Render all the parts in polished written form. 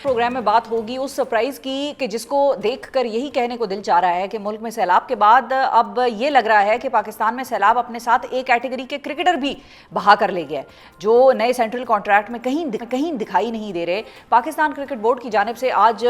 Programme में बात होगी उस सरप्राइज की कि जिसको देखकर यही कहने को दिल चाह रहा है कि मुल्क में सैलाब के बाद अब ये लग रहा है कि पाकिस्तान में सैलाब अपने साथ ए कैटेगरी के क्रिकेटर भी बहा कर ले गया है, जो नए सेंट्रल कॉन्ट्रैक्ट में कहीं दिखाई नहीं दे रहे। पाकिस्तान क्रिकेट बोर्ड की जानिब से आज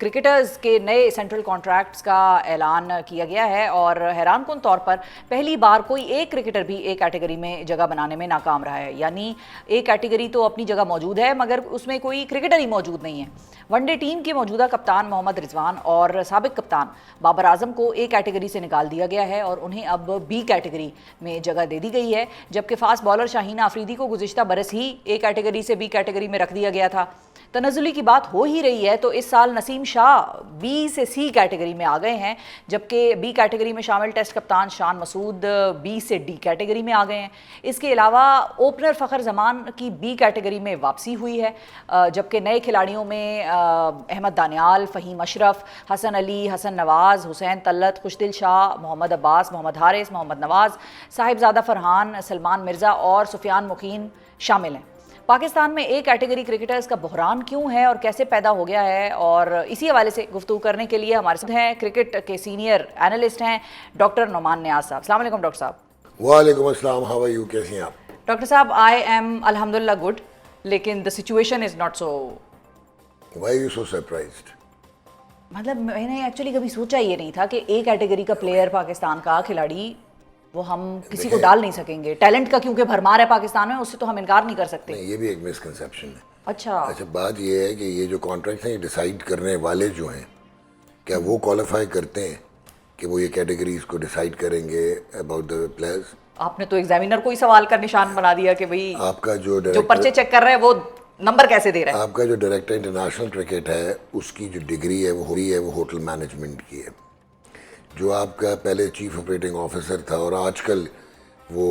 क्रिकेटर्स के नए सेंट्रल कॉन्ट्रैक्ट्स का ऐलान किया गया है और हैरानकुन तौर पर पहली बार कोई एक क्रिकेटर भी ए कैटेगरी में जगह बनाने में नाकाम रहा है। यानी ए कैटेगरी तो अपनी जगह मौजूद है मगर उसमें कोई क्रिकेटर ही मौजूद नहीं है। वनडे टीम के मौजूदा कप्तान मोहम्मद रिजवान और साबिक कप्तान बाबर आजम को ए कैटेगरी से निकाल दिया गया है और उन्हें अब बी कैटेगरी में जगह दे दी गई है, जबकि फास्ट बॉलर शाहीन आफरीदी को गुज़िश्ता बरस ही ए कैटेगरी से बी कैटेगरी में रख दिया गया था। तनज़ुली की बात हो ही रही है तो इस साल नसीम शाह बी से सी कैटेगरी में आ गए हैं, जबकि बी कैटेगरी में शामिल टेस्ट कप्तान शान मसूद बी से डी कैटेगरी में आ गए हैं। इसके अलावा ओपनर फ़खर जमान की बी कैटेगरी में वापसी हुई है, जबकि नए खिलाड़ियों में अहमद दानियाल, फ़हीम अशरफ, हसन अली, हसन नवाज़, हुसैन तल्लत, खुशदिल शाह, मोहम्मद अब्बास, मोहम्मद हारिस, मोहम्मद नवाज़, साहिबजादा फरहान, सलमान मिर्ज़ा और सुफियान मुकीन शामिल हैं। पाकिस्तान में ए कैटेगरी क्रिकेटर्स का बहरान क्यों है और कैसे पैदा हो गया है, और इसी हवाले से गुफ्तगू करने के लिए हमारे साथ हैं क्रिकेट के सीनियर एनालिस्ट हैं डॉक्टर नोमान नियाज़ साहब। अस्सलाम वालेकुम डॉक्टर साहब। वालेकुम अस्सलाम, हाउ आर यू, कैसी हैं आप? डॉक्टर साहब, आई एम अल्हम्दुलिल्लाह गुड, लेकिन the situation is not so. Why you so surprised? मतलब मैंने एक्चुअली कभी सोचा ये नहीं था कि ए कैटेगरी का प्लेयर पाकिस्तान का खिलाड़ी वो हम किसी को डाल नहीं सकेंगे। टैलेंट का क्योंकि भरमार है पाकिस्तान में, उससे तो हम इनकार नहीं कर सकते। नहीं, ये भी एक मिसकंसेप्शन है। अच्छा, बात ये है कि ये जो कॉन्ट्रैक्ट हैं ये डिसाइड करने वाले जो हैं, क्या वो क्वालिफाई करते हैं कि वो ये कैटेगरीज को डिसाइड करेंगे अबाउट द प्लेयर्स? आपने तो एग्जामिनर को ही सवाल का निशान बना दिया कि भाई आपका जो पर्चे चेक कर रहा है वो नंबर कैसे दे रहा है। आपका जो डायरेक्टर इंटरनेशनल क्रिकेट है उसकी जो डिग्री है वो होटल मैनेजमेंट की है। जो आपका पहले चीफ ऑपरेटिंग ऑफिसर था और आजकल वो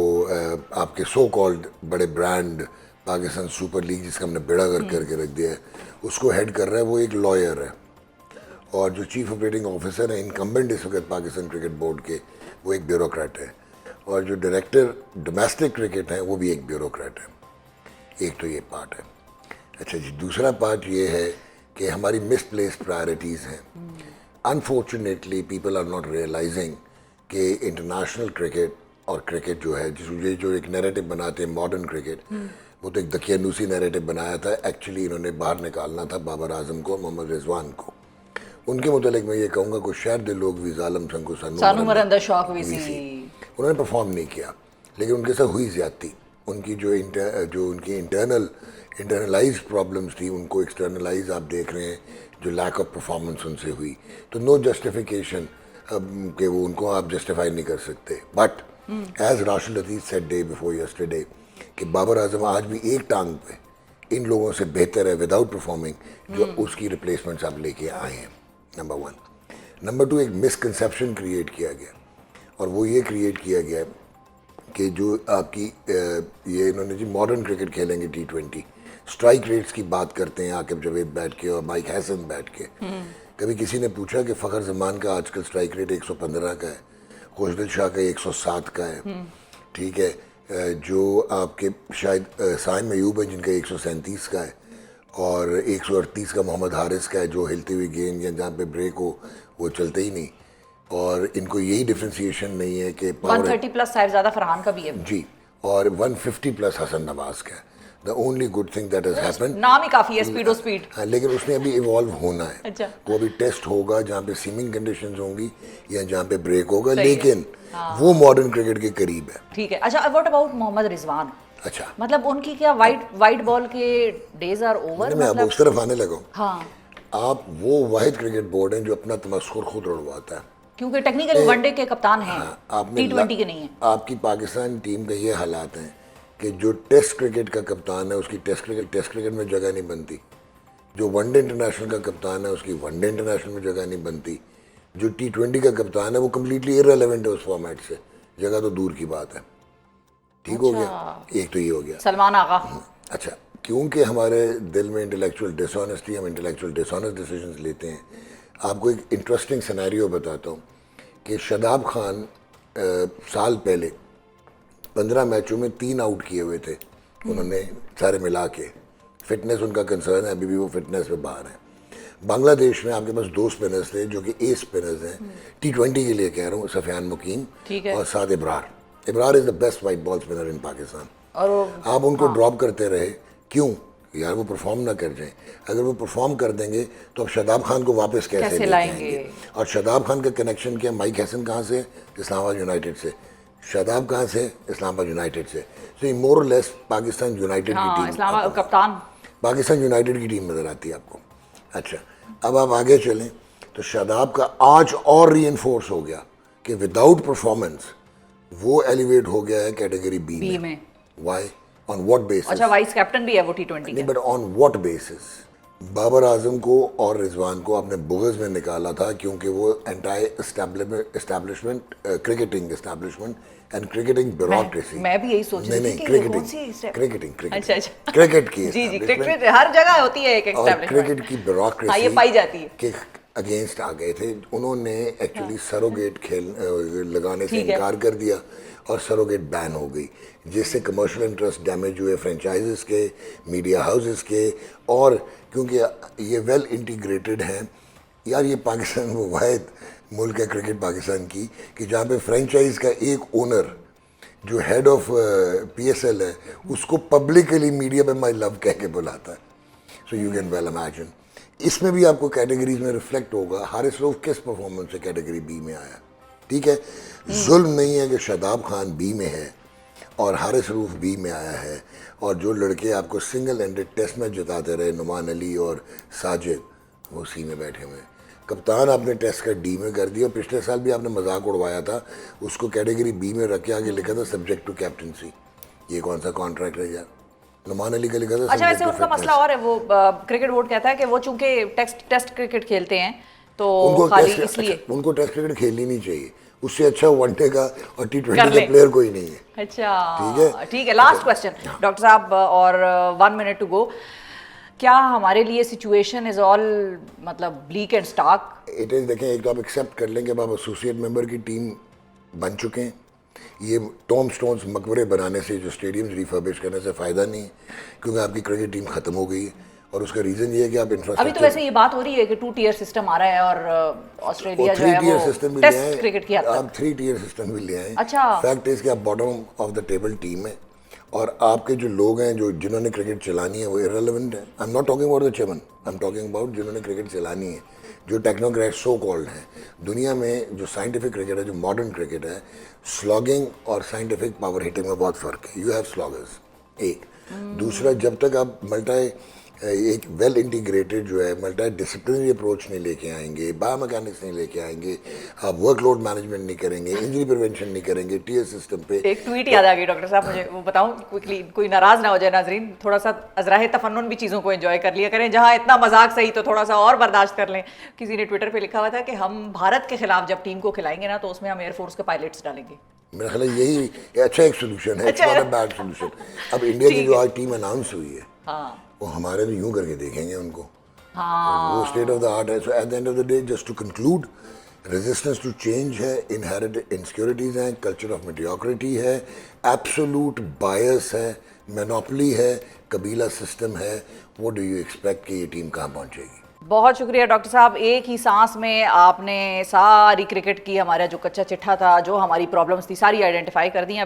आपके सो कॉल्ड बड़े ब्रांड पाकिस्तान सुपर लीग जिसका हमने बेड़ा गर्क करके रख दिया है, उसको हेड कर रहा है, वो एक लॉयर है। और जो चीफ ऑपरेटिंग ऑफिसर है इनकम्बेंट इस वक्त पाकिस्तान क्रिकेट बोर्ड के, वो एक ब्यूरोक्रेट है। और जो डायरेक्टर डोमेस्टिक क्रिकेट है वो भी एक ब्यूरोक्रेट है। एक तो ये पार्ट है। अच्छा जी, दूसरा पार्ट ये है कि हमारी मिसप्लेस्ड प्रायोरिटीज़ हैं। Unfortunately people are not realising कि इंटरनेशनल क्रिकेट और क्रिकेट जो है जिस जो एक नैरेटिव बनाते हैं मॉडर्न क्रिकेट, वो तो एक दकियानूसी नैरेटिव बनाया था। एक्चुअली इन्होंने बाहर निकालना था बाबर आजम को, मोहम्मद रिजवान को। उनके मुतालिक मैं ये कहूँगा कि शायद दे लोग भी जालम संग सानू मरंदा शौक भी सी, उन्होंने परफॉर्म नहीं किया, लेकिन उनके साथ हुई ज्यादती। उनकी जो उनकी इंटरनलाइज प्रॉब्लम्स थी उनको एक्सटर्नलाइज आप देख रहे हैं, जो लैक ऑफ परफॉर्मेंस उनसे हुई, तो नो जस्टिफिकेशन कि वो उनको आप जस्टिफाई नहीं कर सकते। But as Rashid Latif said day before yesterday कि बाबर आजम आज भी एक टांग पे इन लोगों से बेहतर है विदाउट परफॉर्मिंग जो उसकी रिप्लेसमेंट्स आप लेके आए हैं। Number one. नंबर टू, एक मिसकंसेप्शन क्रिएट किया गया और वो ये क्रिएट किया गया कि जो आपकी ये इन्होंने जी मॉडर्न क्रिकेट खेलेंगे T20, स्ट्राइक रेट्स की बात करते हैं आकिब जावेद बैठ के और माइक हैसन बैठ के। कभी किसी ने पूछा कि फ़खर जमान का आजकल स्ट्राइक रेट 115 का है, खुशदिल शाह का 107 का है, ठीक है, जो आपके शायद साइम अयूब है जिनका 137 का है, और 138 का मोहम्मद हारिस का है जो हिलती हुई गेंद या जहाँ पे ब्रेक हो वो चलते ही नहीं। और इनको यही डिफ्रेंसिएशन नहीं है कि 130 प्लस साहिबजादा फरहान का भी है जी, और 150 प्लस हसन नवाज का है। The only good thing that has happened, नाम ही काफी है स्पीड स्पीड। हाँ, लेकिन उसने अभी इवॉल्व होना है। अच्छा। वो अभी टेस्ट होगा जहाँ पे सीमिंग कंडीशंस होंगी या जहाँ पे ब्रेक होगा, लेकिन वो मॉडर्न क्रिकेट के करीब है। ठीक है। अच्छा, व्हाट अबाउट मोहम्मद रिजवान? अच्छा, मतलब उनकी क्या वाइट बॉल के डेज आर ओवर? मैं अब उस तरफ आने लगा हूँ। हाँ, आप वो वाहिद क्रिकेट बोर्ड है जो अपना तमस्खुर खुद उड़वाता है, क्योंकि टेक्निकल वनडे के कप्तान हैं, आपने T20 के नहीं है। आपकी पाकिस्तान टीम का ये हालात हैं कि जो टेस्ट क्रिकेट का कप्तान है उसकी टेस्ट क्रिकेट में जगह नहीं बनती, जो वनडे इंटरनेशनल का कप्तान है उसकी वनडे इंटरनेशनल में जगह नहीं बनती, जो T20 का कप्तान है वो कम्प्लीटली इररिलेवेंट है उस फॉर्मेट से, जगह तो दूर की बात है। ठीक हो गया, एक तो ये हो गया। सलमान आगा। अच्छा, क्योंकि हमारे दिल में इंटेलेक्चुअल डिसऑनेस्टी, हम इंटेलेक्चुअल डिसऑनेस्ट डिसीजंस लेते हैं। आपको एक इंटरेस्टिंग सिनेरियो बताता हूँ कि शादाब खान साल पहले 15 मैचों में 3 आउट किए हुए थे उन्होंने सारे मिला के, फिटनेस उनका कंसर्न है, अभी भी वो फिटनेस पे बाहर है। बांग्लादेश में आपके पास 2 स्पिनर्स थे जो कि ए स्पिनर्स हैं, T20 के लिए कह रहा हूँ, सफियान मुकीम और Saad Ibrar. Ibrar is the best white ball spinner in Pakistan. और आप उनको ड्रॉप करते रहे, क्यों यार? वो परफॉर्म ना कर जाएं। अगर वो परफॉर्म कर देंगे तो अब शादाब खान को वापस कैसे लेके आएंगे? और शादाब खान का कनेक्शन क्या? माइक हैसन कहाँ से? इस्लामाबाद यूनाइटेड से। शादाब कहाँ से? इस्लामाबाद यूनाइटेड से। तो ये मोर और लेस पाकिस्तान यूनाइटेड की टीम, इस्लामाबाद कप्तान पाकिस्तान यूनाइटेड की टीम नज़र आती है आपको। अच्छा, अब आप आगे चलें तो शादाब का आज और री-इन्फोर्स हो गया कि विदाउट परफॉर्मेंस वो एलिवेट हो गया है कैटेगरी बी में। वाई? On what basis? अच्छा, वाइस कैप्टन भी है वो T20 नहीं, but on what basis? Babar Azam को और रिजवान को आपने बुग़्ज़ में निकाला था क्योंकि वो anti establishment, cricketing establishment and cricketing bureaucracy. मैं भी यही सोच रही थी कि क्रिकेटिंग अच्छा क्रिकेट की जी क्रिकेट हर जगह होती है एक एस्टैब्लिशमेंट, क्रिकेट की ब्यूरोक्रेसी ये पाई जाती है के अगेंस्ट आ गए थे। उन्होंने एक्चुअली सरोगेट लगाने से इनकार कर दिया और सरोगेट बैन हो गई, जिससे कमर्शियल इंटरेस्ट डैमेज हुए फ्रेंचाइजेस के, मीडिया हाउसेस के। और क्योंकि ये वेल इंटीग्रेटेड हैं यार, ये पाकिस्तान वो वाहिद मुल्क है क्रिकेट पाकिस्तान की कि जहाँ पे फ्रेंचाइज का एक ओनर जो हेड ऑफ PSL है उसको पब्लिकली मीडिया पे माई लव कह के बुलाता है। So you can well imagine. इसमें भी आपको कैटेगरीज में रिफ्लेक्ट होगा। हारिस रऊफ किस परफॉर्मेंस से कैटेगरी बी में आया? ठीक है, जुल्म नहीं है कि शादाब खान बी में है और हारिस रऊफ बी में आया है, और जो लड़के आपको सिंगल हैंडेड टेस्ट में जिताते रहे, नुमान अली और साजिद, वो सी में बैठे हुए हैं। कप्तान आपने टेस्ट का डी में कर दिया। पिछले साल भी आपने मजाक उड़वाया था, उसको कैटेगरी बी में रख के आगे लिखा था सब्जेक्ट टू कैप्टनसी। ये कौन सा कॉन्ट्रैक्ट है यार? नुमान अली का लिखा था। अच्छा, वैसे उनका मसला और है, वो क्रिकेट बोर्ड कहता है कि वो चूंकि टेस्ट क्रिकेट खेलते हैं तो खाली इसलिए उनको टेस्ट क्रिकेट खेलनी नहीं चाहिए। उससे अच्छा वनडे का और T20 का प्लेयर कोई नहीं है। अच्छा, ठीक है। लास्ट क्वेश्चन डॉक्टर साहब, और 1 मिनट टू गो। क्या हमारे लिए सिचुएशन इज ऑल मतलब bleak and stark? It is, देखें, एक तो आप एक्सेप्ट कर लेंगे, अब आप एसोसिएट मेंबर की टीम बन चुके हैं। ये टॉम स्टोन्स मकबरे बनाने से, जो स्टेडियम्स रिफर्बिश करने से फ़ायदा नहीं है, क्योंकि आपकी क्रिकेट टीम ख़त्म हो गई है। और उसका रीज़न ये है कि आप इंफ्रास्ट्रक्चर, अभी तो वैसे ये बात हो रही है कि 2 टियर सिस्टम आ रहा है और ऑस्ट्रेलिया जो है वो टेस्ट क्रिकेट की आप 3 टियर सिस्टम भी ले आए। अच्छा, फैक्ट इज कि आप bottom of the table team है और आपके जो लोग हैं जो जिन्होंने क्रिकेट चलानी है वो इररिलेवेंट है। I am not talking about the chairman, I am talking about जिन्होंने क्रिकेट चलानी है, जो टेक्नोक्रेट सो कॉल्ड हैं। दुनिया में जो साइंटिफिक क्रिकेट है, जो मॉडर्न क्रिकेट है, स्लॉगिंग और साइंटिफिक पावर हिटिंग में बहुत फ़र्क है। यू हैव स्लॉगर्स, एक। दूसरा, जब तक आप एक वेल इंटीग्रेटेड जो है मल्टी डिसिप्लिनरी अप्रोच नहीं लेके आएंगे, बायोमैकेनिक्स नहीं लेके आएंगे, आप वर्कलोड मैनेजमेंट नहीं करेंगे, इंजरी प्रिवेंशन नहीं करेंगे, टीयर सिस्टम पे। एक ट्वीट याद आ गई डॉक्टर साहब, मुझे वो बताऊं क्विकली, कोई नाराज ना हो जाए नाजरीन, थोड़ा सा अजराहे तफन्नुन भी चीज़ों को एंजॉय कर लिया करें। जहां इतना मजाक सही तो थोड़ा सा और बर्दाश्त कर लें। किसी ने ट्विटर पे लिखा हुआ था कि हम भारत के खिलाफ जब टीम को खिलाएंगे ना तो उसमें हम एयरफोर्स के पायलट्स डालेंगे। मेरा ख्याल है यही अच्छा एक सोल्यूशन है, it's not a bad solution. अब इंडिया की जो आज टीम अनाउंस हुई है, वो हमारे तो यूं करके देखेंगे उनको। वो स्टेट ऑफ द आर्ट है। So at the end of the day, just to conclude, resistance to change है, इनहेरिटेड इनसिक्योरिटीज हैं, कल्चर ऑफ मेडियोक्रिटी है, एब्सोल्यूट बायस है, मोनोपोली है, कबीला सिस्टम है। व्हाट डू यू एक्सपेक्ट कि ये टीम कहाँ पहुँचेगी? बहुत शुक्रिया डॉक्टर साहब। एक ही सांस में आपने सारी क्रिकेट की हमारा जो कच्चा चिट्ठा था, जो हमारी प्रॉब्लम्स थी, सारी आइडेंटिफाई कर दी।